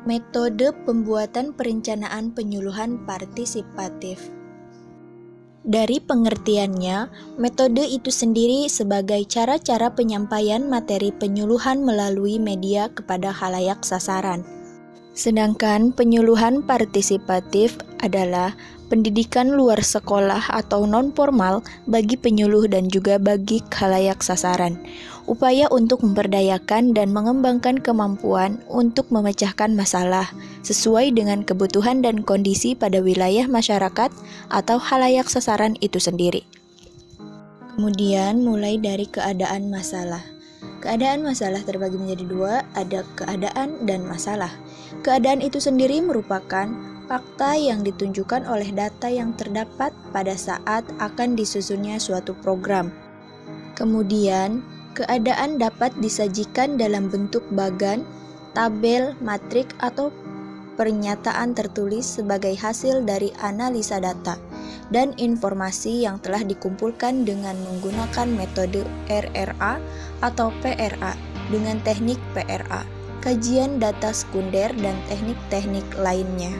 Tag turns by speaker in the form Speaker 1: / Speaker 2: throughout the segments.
Speaker 1: Metode pembuatan perencanaan penyuluhan partisipatif. Dari pengertiannya, metode itu sendiri sebagai cara-cara penyampaian materi penyuluhan melalui media kepada khalayak sasaran. Sedangkan penyuluhan partisipatif adalah pendidikan luar sekolah atau non-formal bagi penyuluh dan juga bagi khalayak sasaran. Upaya untuk memperdayakan dan mengembangkan kemampuan untuk memecahkan masalah sesuai dengan kebutuhan dan kondisi pada wilayah masyarakat atau khalayak sasaran itu sendiri. Kemudian mulai dari keadaan masalah. Keadaan masalah terbagi menjadi dua, ada keadaan dan masalah. Keadaan itu sendiri merupakan fakta yang ditunjukkan oleh data yang terdapat pada saat akan disusunnya suatu program. Kemudian, keadaan dapat disajikan dalam bentuk bagan, tabel, matrik, atau pernyataan tertulis sebagai hasil dari analisa data dan informasi yang telah dikumpulkan dengan menggunakan metode RRA atau PRA dengan teknik PRA, kajian data sekunder dan teknik-teknik lainnya.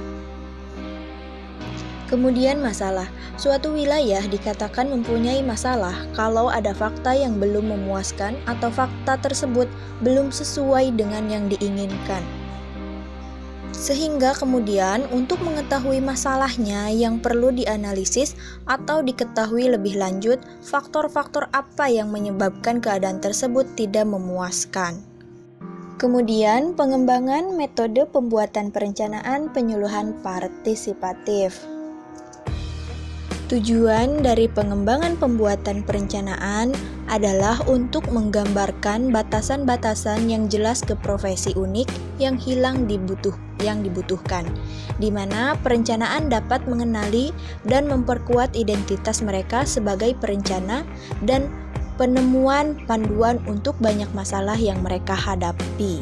Speaker 1: Kemudian masalah. Suatu wilayah dikatakan mempunyai masalah kalau ada fakta yang belum memuaskan atau fakta tersebut belum sesuai dengan yang diinginkan. Sehingga kemudian untuk mengetahui masalahnya yang perlu dianalisis atau diketahui lebih lanjut faktor-faktor apa yang menyebabkan keadaan tersebut tidak memuaskan. Kemudian pengembangan metode pembuatan perencanaan penyuluhan partisipatif. Tujuan dari pengembangan pembuatan perencanaan adalah untuk menggambarkan batasan-batasan yang jelas ke profesi unik yang dibutuhkan, di mana perencanaan dapat mengenali dan memperkuat identitas mereka sebagai perencana dan penemuan panduan untuk banyak masalah yang mereka hadapi.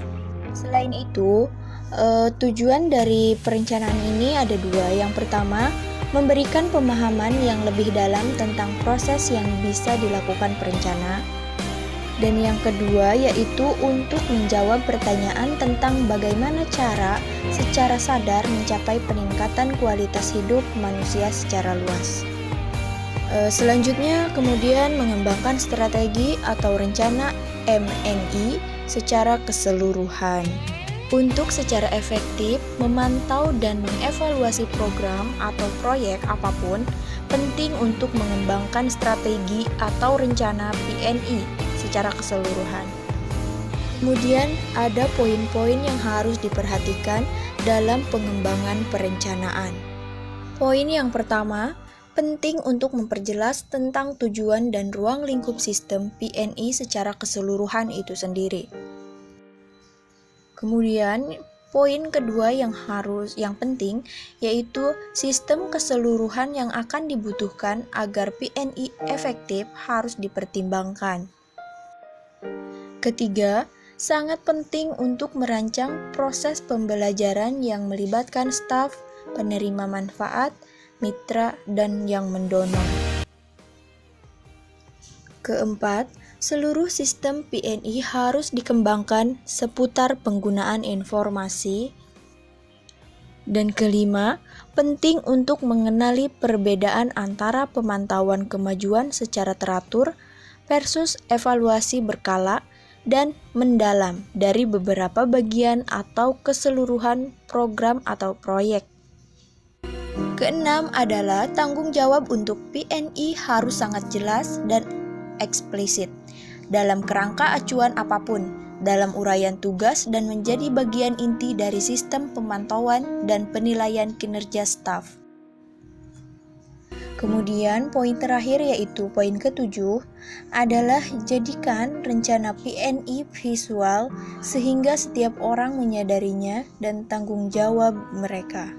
Speaker 1: Selain itu, tujuan dari perencanaan ini ada dua. Yang pertama, memberikan pemahaman yang lebih dalam tentang proses yang bisa dilakukan perencana. Dan yang kedua yaitu untuk menjawab pertanyaan tentang bagaimana cara secara sadar mencapai peningkatan kualitas hidup manusia secara luas. Selanjutnya kemudian mengembangkan strategi atau rencana MNI secara keseluruhan. Untuk secara efektif memantau dan mengevaluasi program atau proyek apapun, penting untuk mengembangkan strategi atau rencana PNI secara keseluruhan. Kemudian ada poin-poin yang harus diperhatikan dalam pengembangan perencanaan. Poin yang pertama, penting untuk memperjelas tentang tujuan dan ruang lingkup sistem PNI secara keseluruhan itu sendiri. Kemudian, poin kedua yang penting yaitu sistem keseluruhan yang akan dibutuhkan agar PNI efektif harus dipertimbangkan. Ketiga, sangat penting untuk merancang proses pembelajaran yang melibatkan staf, penerima manfaat, mitra, dan yang mendonor. Keempat, seluruh sistem PNI harus dikembangkan seputar penggunaan informasi. Dan kelima, penting untuk mengenali perbedaan antara pemantauan kemajuan secara teratur versus evaluasi berkala dan mendalam dari beberapa bagian atau keseluruhan program atau proyek. Keenam adalah tanggung jawab untuk PNI harus sangat jelas dan eksplisit dalam kerangka acuan apapun, dalam uraian tugas dan menjadi bagian inti dari sistem pemantauan dan penilaian kinerja staf. Kemudian poin terakhir yaitu poin ketujuh adalah jadikan rencana PNI visual sehingga setiap orang menyadarinya dan tanggung jawab mereka.